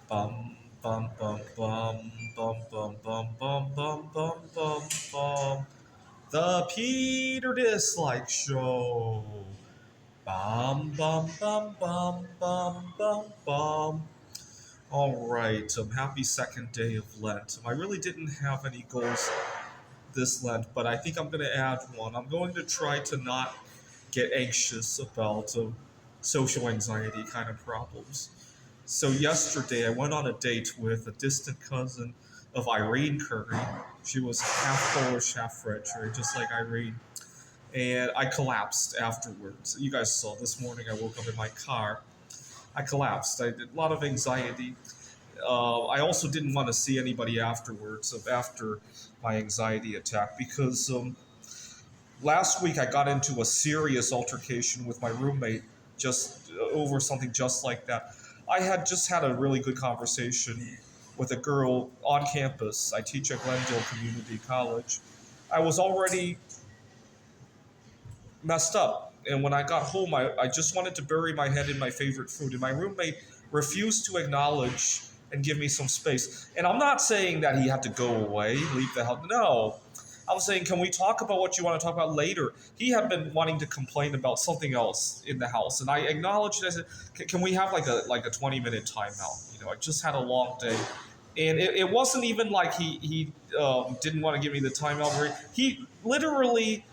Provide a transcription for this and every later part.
Bum bum bum bum bum bum bum bum bum bum bum bum. The Peter Dislike Show. Bum bum bum bum bum bum bum. All right. Happy second day of Lent. I really didn't have any goals this Lent, but I think I'm going to add one. I'm going to try to not get anxious about social anxiety kind of problems. So yesterday I went on a date with a distant cousin of Irene Curry. She was half Polish, half French, right? Just like Irene. And I collapsed afterwards. You guys saw this morning I woke up in my car. I collapsed. I did a lot of anxiety. I also didn't want to see anybody afterwards, after my anxiety attack, because last week I got into a serious altercation with my roommate just over something just like that. I had just had a really good conversation with a girl on campus. I teach at Glendale Community College. I was already messed up. And when I got home, I just wanted to bury my head in my favorite food. And my roommate refused to acknowledge and give me some space. And I'm not saying that he had to go away, leave the house. No. I was saying, can we talk about what you want to talk about later? He had been wanting to complain about something else in the house. And I acknowledged it. I said, can we have like a 20-minute timeout? I just had a long day. And it wasn't even like he didn't want to give me the timeout. He literally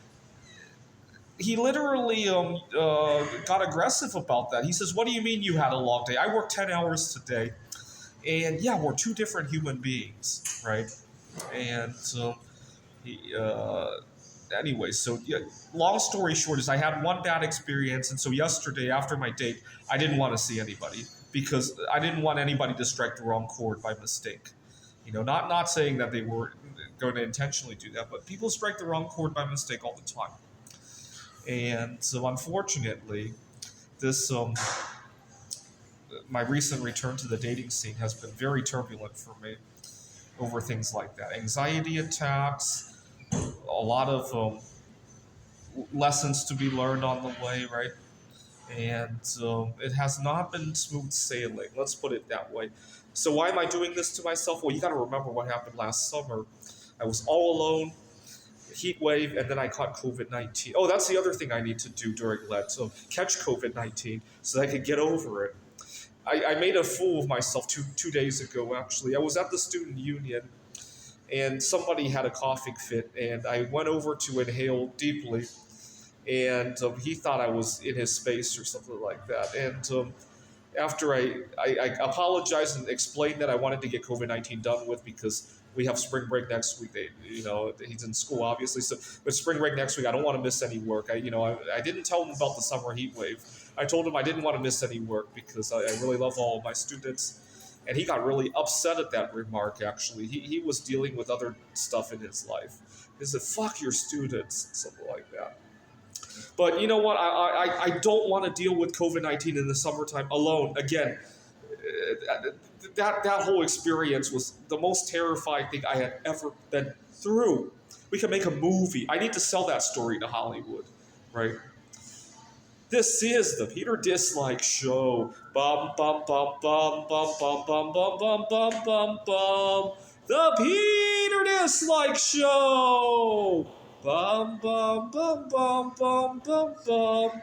got aggressive about that. He says, "What do you mean you had a long day? I worked 10 hours today." And yeah, we're two different human beings, right? And he, anyway, so yeah, long story short is I had one bad experience. And so yesterday after my date, I didn't want to see anybody because I didn't want anybody to strike the wrong chord by mistake. Not saying that they were going to intentionally do that, but people strike the wrong chord by mistake all the time. And so, unfortunately, this my recent return to the dating scene has been very turbulent for me over things like that. Anxiety attacks, a lot of lessons to be learned on the way, right? And it has not been smooth sailing. Let's put it that way. So, why am I doing this to myself? Well, you got to remember what happened last summer. I was all alone, heat wave, and then I caught COVID-19. Oh, that's the other thing I need to do during Lent. So catch COVID-19 so that I could get over it. I made a fool of myself two days ago, actually. I was at the student union, and somebody had a coughing fit, and I went over to inhale deeply, and he thought I was in his space or something like that. And after I apologized and explained that I wanted to get COVID-19 done with because we have spring break next week. He's in school, obviously. So, but spring break next week, I don't want to miss any work. I didn't tell him about the summer heat wave. I told him I didn't want to miss any work because I really love all of my students. And he got really upset at that remark, actually. He was dealing with other stuff in his life. He said, "Fuck your students," something like that. But you know what? I don't want to deal with COVID-19 in the summertime alone. Again, that whole experience was the most terrifying thing I had ever been through. We could make a movie. I need to sell that story to Hollywood, right? This is the Peter Dislike Show. Bum bum bum bum bum bum bum bum bum bum bum bum. The Peter Dislike Show. Bum bum bum bum bum bum bum.